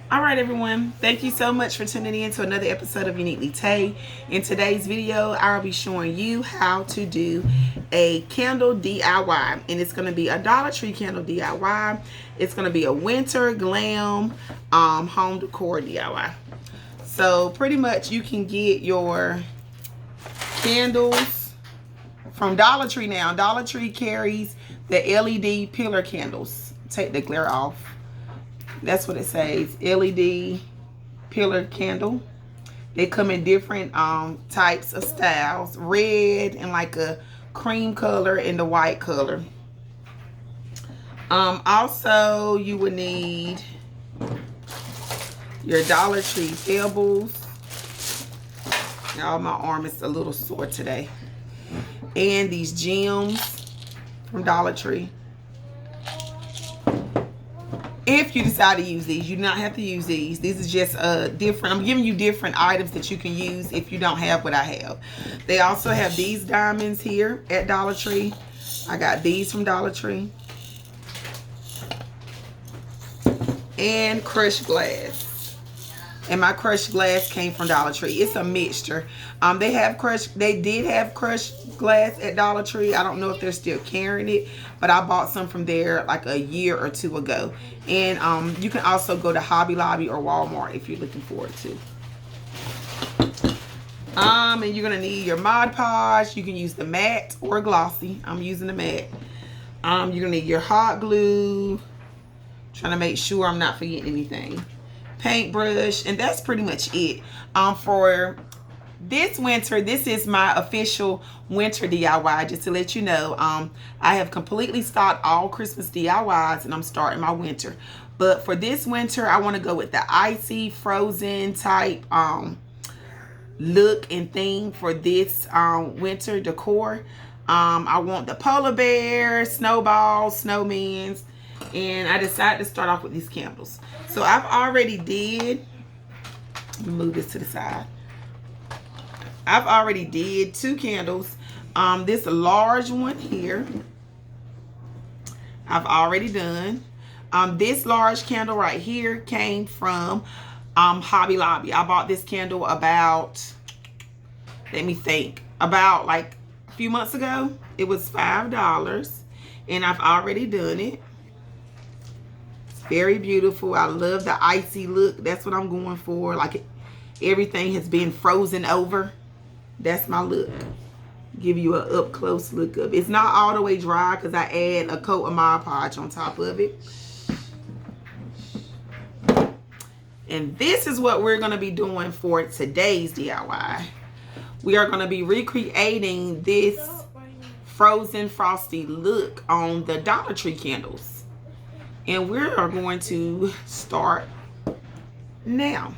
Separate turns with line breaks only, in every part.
All right, everyone. Thank you so much for tuning in to another episode of Uniquely Tay. In today's video, I'll be showing you how to do a candle DIY. And it's going to be a Dollar Tree candle DIY. It's going to be a winter glam home decor DIY. So pretty much you can get your candles from Dollar Tree now. Dollar Tree carries the LED pillar candles. Take the glare off. That's what it says, LED pillar candle. They come in different types of styles, red and like a cream color and the white color. Also, you would need your Dollar Tree pebbles. Y'all, my arm is a little sore today. And these gems from Dollar Tree. If you decide to use these, you do not have to use these. This is just different. I'm giving you different items that you can use if you don't have what I have. They also have these diamonds here at Dollar Tree. I got these from Dollar Tree. And crushed glass. And my crushed glass came from Dollar Tree. It's a mixture. They did have crushed glass at Dollar Tree. I don't know if they're still carrying it, but I bought some from there like a year or two ago. And you can also go to Hobby Lobby or Walmart if you're looking for it too. And you're gonna need your Mod Podge. You can use the matte or glossy. I'm using the matte. You're gonna need your hot glue. Trying to make sure I'm not forgetting anything. Paintbrush, and that's pretty much it. For this winter, this is my official winter DIY, just to let you know. I have completely stocked all Christmas DIYs and I'm starting my winter. But for this winter, I want to go with the icy frozen type look and theme for this winter decor. I want the polar bear, snowballs, snowmans, and I decided to start off with these candles. So I've already let me move this to the side. I've already did 2 candles. This large one here, I've already done. This large candle right here came from Hobby Lobby. I bought this candle about, let me think, about like a few months ago. It was $5 and I've already done it. Very beautiful. I love the icy look. That's what I'm going for. Like everything has been frozen over. That's my look. Give you an up close look of it. It's not all the way dry because I add a coat of Mod Podge on top of it. And this is what we're going to be doing for today's DIY. We are going to be recreating this frozen frosty look on the Dollar Tree candles. And we are going to start now.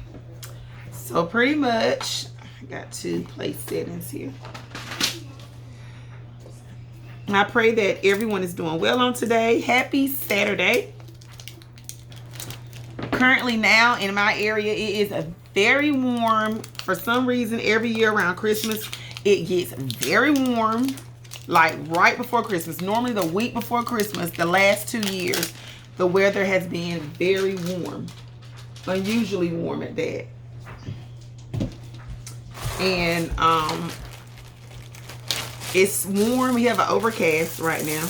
So pretty much, I got to place settings here. I pray that everyone is doing well on today. Happy Saturday. Currently now in my area, it is very warm. For some reason, every year around Christmas, it gets very warm. Like right before Christmas. Normally the week before Christmas, the last 2 years, the weather has been very warm, unusually warm at that. And it's warm. We have an overcast right now.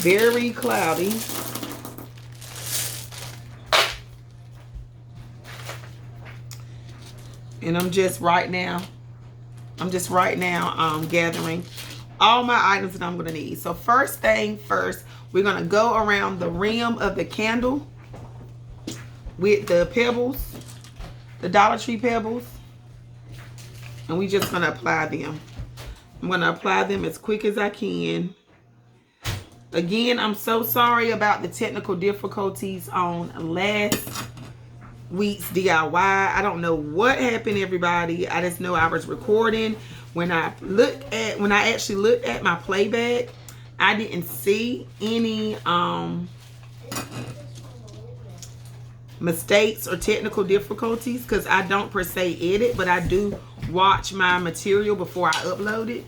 Very cloudy. And I'm just right now gathering all my items that I'm going to need. So first thing first, we're going to go around the rim of the candle with the pebbles, the Dollar Tree pebbles. And we're just going to apply them. I'm going to apply them as quick as I can. Again, I'm so sorry about the technical difficulties on last week's DIY. I don't know what happened, everybody. I just know I was recording. When I actually looked at my playback, I didn't see any mistakes or technical difficulties because I don't per se edit, but I do watch my material before I upload it,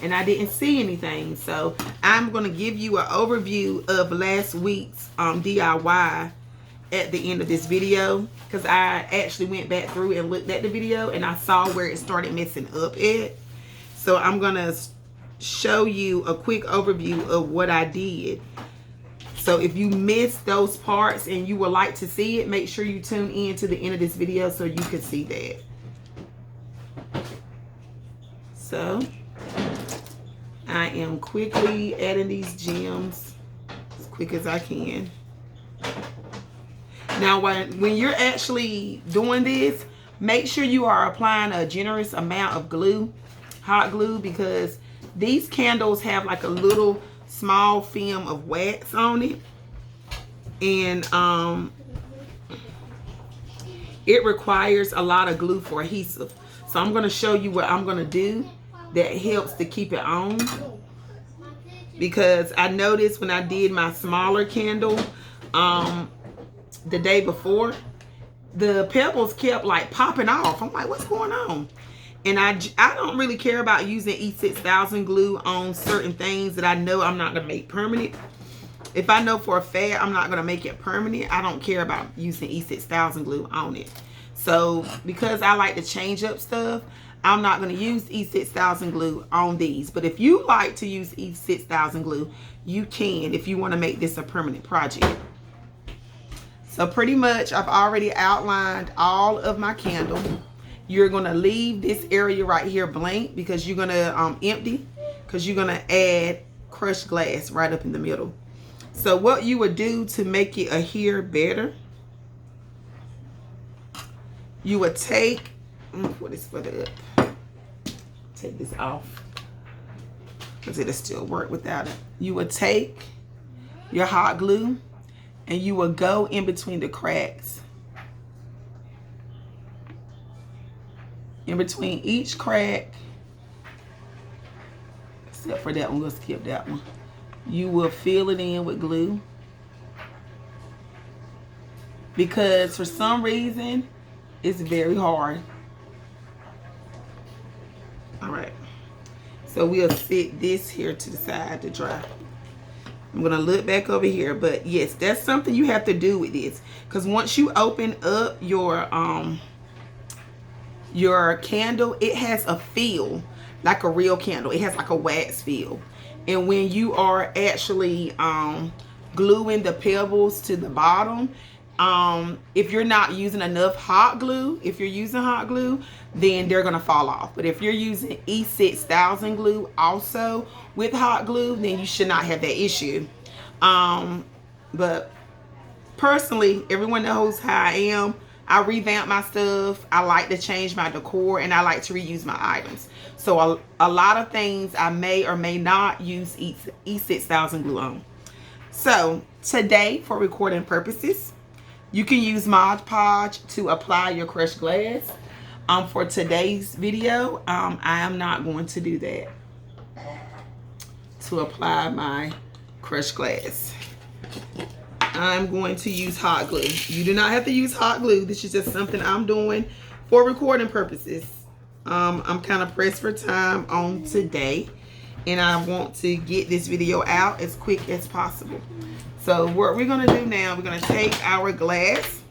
and I didn't see anything. So I'm going to give you an overview of last week's DIY at the end of this video, because I actually went back through and looked at the video and I saw where it started messing up at. So I'm gonna show you a quick overview of what I did. So if you missed those parts and you would like to see it, make sure you tune in to the end of this video so you can see that. So I am quickly adding these gems as quick as I can. Now, when you're actually doing this, make sure you are applying a generous amount of glue, hot glue, because these candles have like a little small film of wax on it. And it requires a lot of glue for adhesive. So I'm going to show you what I'm going to do that helps to keep it on. Because I noticed when I did my smaller candle, the day before, the pebbles kept like popping off. I'm like, what's going on? And I don't really care about using E6000 glue on certain things that I know I'm not going to make permanent. If I know for a fact I'm not going to make it permanent, I don't care about using E6000 glue on it. So because I like to change up stuff, I'm not going to use E6000 glue on these. But if you like to use E6000 glue, you can if you want to make this a permanent project. So pretty much I've already outlined all of my candle. You're going to leave this area right here blank because you're going to empty, because you're going to add crushed glass right up in the middle. So what you would do to make it adhere better, you would take, put this further up, take this off because it'll still work without it. You would take your hot glue and you will go in between the cracks. In between each crack, except for that one, we'll skip that one. You will fill it in with glue. Because for some reason, it's very hard. All right. So we'll sit this here to the side to dry. I'm gonna look back over here, but yes, that's something you have to do with this, because once you open up your candle, it has a feel like a real candle. It has like a wax feel, and when you are actually gluing the pebbles to the bottom, if you're not using enough hot glue, if you're using hot glue, then they're gonna fall off. But if you're using E6000 glue also with hot glue, then you should not have that issue. But personally, everyone knows how I am. I revamp my stuff. I like to change my decor, and I like to reuse my items. So a lot of things I may or may not use E6000 glue on. So today, for recording purposes, you can use Mod Podge to apply your crushed glass. For today's video, I am not going to do that to apply my crushed glass. I'm going to use hot glue. You do not have to use hot glue. This is just something I'm doing for recording purposes. I'm kind of pressed for time on today, and I want to get this video out as quick as possible. So what we're going to do now, we're going to take our glass,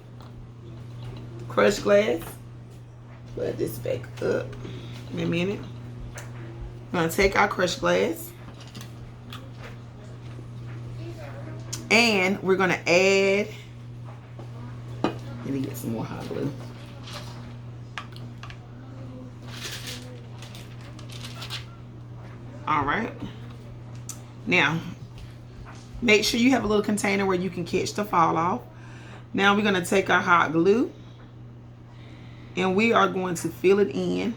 crushed glass, put this back up in a minute. We're going to take our crushed glass, and we're going to add, let me get some more hot glue. All right. Now, make sure you have a little container where you can catch the fall off. Now we're going to take our hot glue, and we are going to fill it in.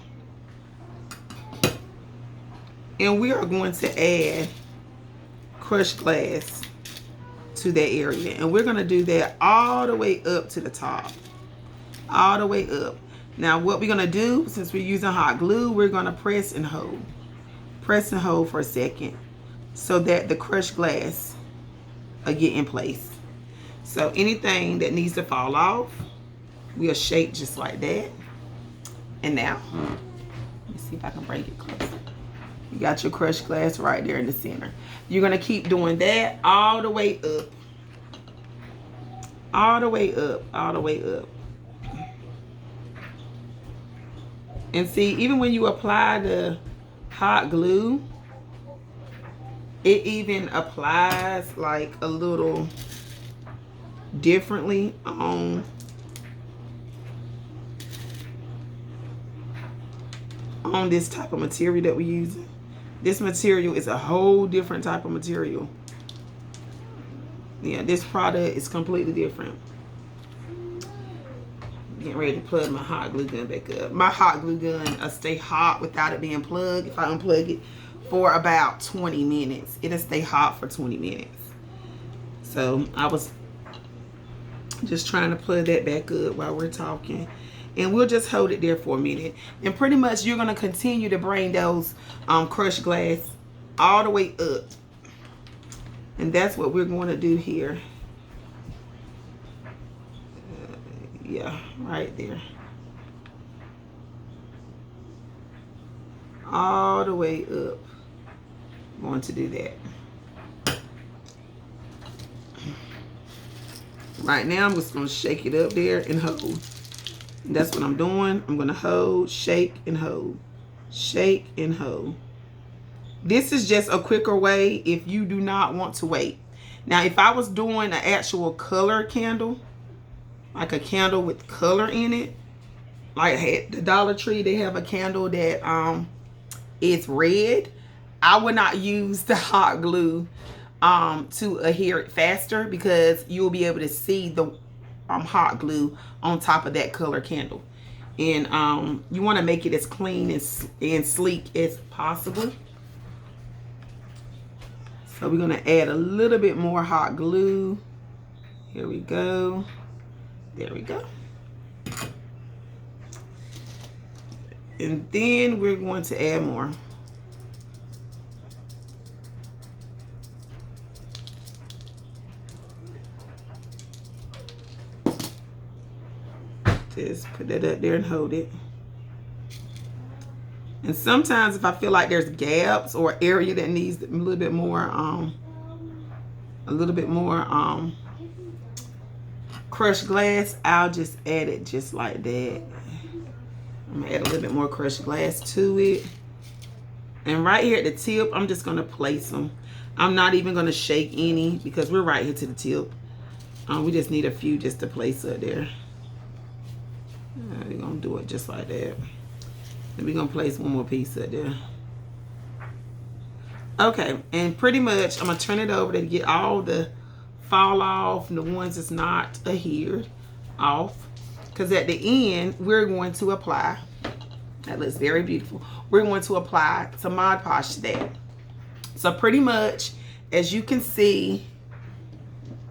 And we are going to add crushed glass to that area. And we're going to do that all the way up to the top. All the way up. Now what we're going to do, since we're using hot glue, we're going to press and hold. Press and hold for a second so that the crushed glass will get in place. So anything that needs to fall off, we'll shake just like that. And now, let me see if I can bring it closer. You got your crushed glass right there in the center. You're going to keep doing that all the way up. all the way up, all the way up. And see, even when you apply the hot glue, it even applies like a little differently on this type of material that we're using. This material is a whole different type of material. Yeah, this product is completely different. Getting ready to plug my hot glue gun back up. My hot glue gun will stay hot without it being plugged. If I unplug it for about 20 minutes, it'll stay hot for 20 minutes. So I was just trying to plug that back up while we're talking. And we'll just hold it there for a minute. And pretty much you're going to continue to bring those crushed glass all the way up. And that's what we're going to do here. Yeah, right there. All the way up. I'm going to do that. Right now, I'm just going to shake it up there and hold. And that's what I'm doing. I'm going to hold, shake, and hold. Shake and hold. This is just a quicker way if you do not want to wait. Now, if I was doing an actual color candle, like a candle with color in it, like at the Dollar Tree, they have a candle that is red. I would not use the hot glue to adhere it faster, because you'll be able to see the hot glue on top of that color candle. And you want to make it as clean and sleek as possible. So we're going to add a little bit more hot glue. Here we go. There we go. And then we're going to add more. Just put that up there and hold it. And sometimes if I feel like there's gaps or area that needs a little bit more crushed glass, I'll just add it just like that. I'm gonna add a little bit more crushed glass to it. And right here at the tip, I'm just gonna place them. I'm not even gonna shake any, because we're right here to the tip. We just need a few just to place up there. We're gonna do it just like that. And we're gonna place one more piece up there. Okay, and pretty much I'm gonna turn it over to get all the fall off and the ones that's not adhered off. Because at the end, we're going to apply, that looks very beautiful, we're going to apply some Mod Podge to that. So pretty much, as you can see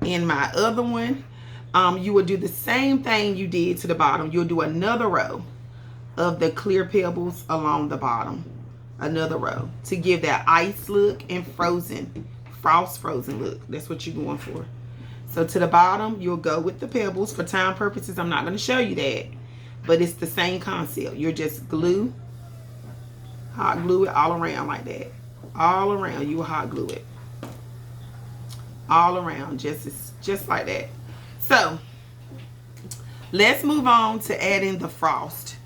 in my other one, you will do the same thing you did to the bottom. You'll do another row of the clear pebbles along the bottom. Another row to give that ice look and frost frozen look. That's what you're going for. So to the bottom, you'll go with the pebbles. For time purposes, I'm not going to show you that. But it's the same concept. You're just hot glue it all around like that. All around, you will hot glue it. All around, just like that. So, let's move on to adding the frost.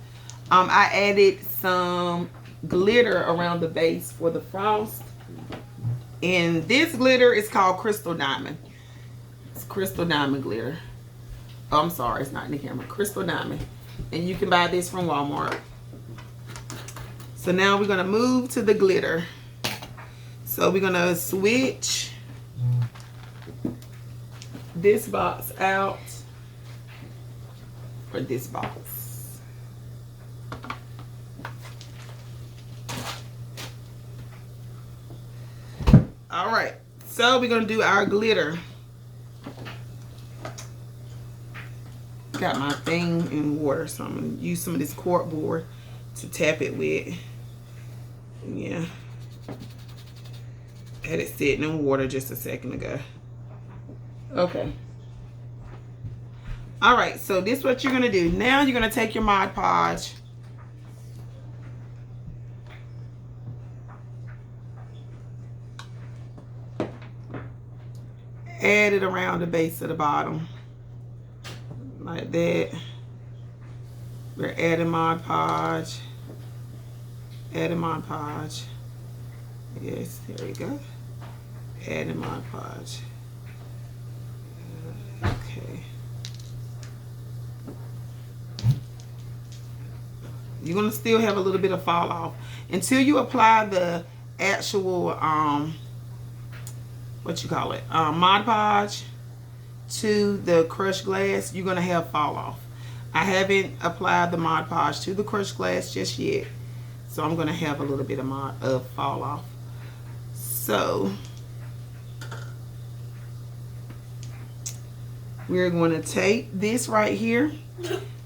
I added some glitter around the base for the frost. And this glitter is called Crystal Diamond. It's Crystal Diamond glitter. Oh, I'm sorry, it's not in the camera. Crystal Diamond. And you can buy this from Walmart. So now we're going to move to the glitter. So we're going to switch this box out for this box. All right, so we're going to do our glitter. Got my thing in water, so I'm going to use some of this cork board to tap it with. Yeah. Had it sitting in water just a second ago. Okay. All right, so this is what you're going to do. Now you're going to take your Mod Podge. Add it around the base of the bottom. like that. We're adding Mod Podge. Adding Mod Podge. Yes, there we go. Adding Mod Podge. Okay. You're going to still have a little bit of fall off. Until you apply the actual, what you call it, Mod Podge to the crushed glass, you're going to have fall off. I haven't applied the Mod Podge to the crushed glass just yet, so I'm going to have a little bit of fall off. So we're going to take this right here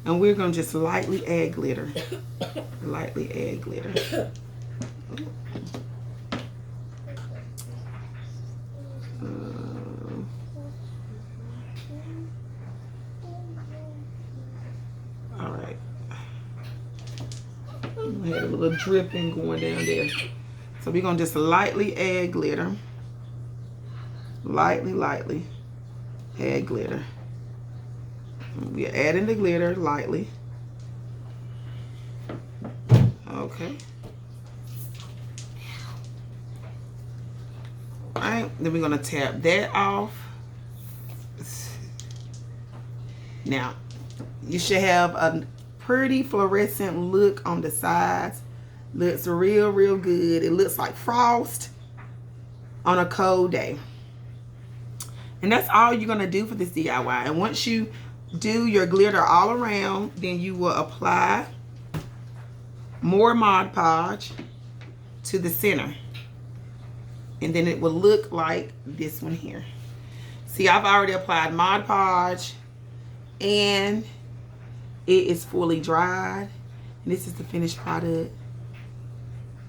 and we're going to just lightly add glitter. Lightly add glitter. Alright. We had a little dripping going down there. So we're going to just lightly add glitter. Lightly add glitter. We're adding the glitter lightly. Okay. Alright, then we're going to tap that off. Now, you should have a pretty fluorescent look on the sides. Looks real good. It looks like frost on a cold day. And that's all you're going to do for this DIY. And once you do your glitter all around, then you will apply more Mod Podge to the center. And then it will look like this one here. See, I've already applied Mod Podge and it is fully dried. And this is the finished product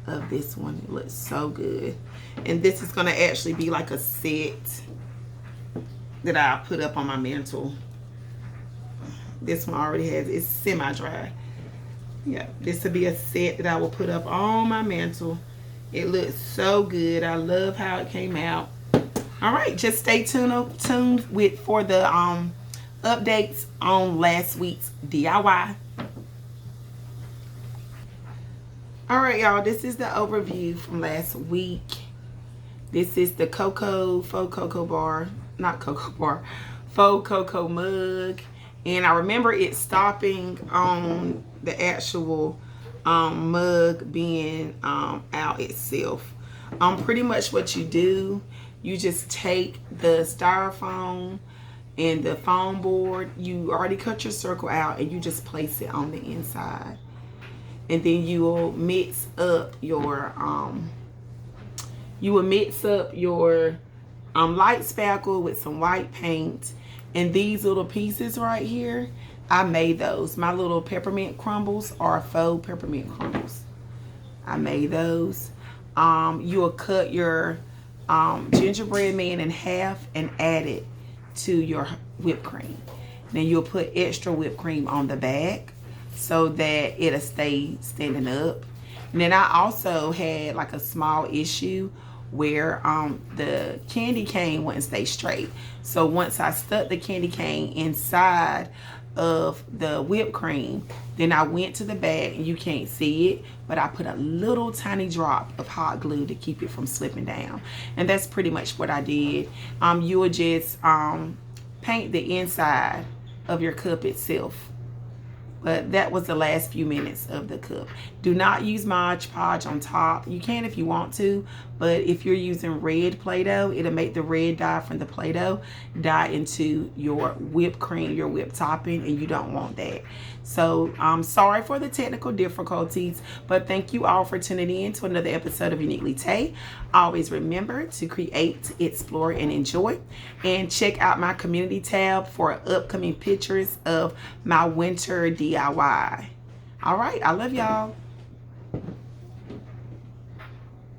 of this one. It looks so good. And this is going to actually be like a set that I put up on my mantle. This one already has, it's semi-dry. Yeah, this will be a set that I will put up on my mantle. It looks so good. I love how it came out. All right, just stay tuned for the updates on last week's DIY. All right, y'all, this is the overview from last week. This is the faux cocoa bar, not cocoa bar, faux cocoa mug. And I remember it stopping on the actual mug being out itself. Pretty much what you do, you just take the styrofoam and the foam board. You already cut your circle out and you just place it on the inside. And then you will mix up your light spackle with some white paint. And these little pieces right here, I made those. My little peppermint crumbles are faux peppermint crumbles. I made those. You will cut your gingerbread man in half and add it to your whipped cream. Then you'll put extra whipped cream on the back so that it'll stay standing up. And then I also had like a small issue where the candy cane wouldn't stay straight. So once I stuck the candy cane inside of the whipped cream, then I went to the bag, and you can't see it, but I put a little tiny drop of hot glue to keep it from slipping down. And that's pretty much what I did. You would just paint the inside of your cup itself. But that was the last few minutes of the cup. Do not use Mod Podge on top. You can if you want to, but if you're using red Play-Doh, it'll make the red dye from the Play-Doh dye into your whipped cream, your whipped topping, and you don't want that. So I'm sorry for the technical difficulties, but thank you all for tuning in to another episode of Uniquely Tay. Always remember to create, explore, and enjoy. And check out my community tab for upcoming pictures of my winter DIY. All right, I love y'all.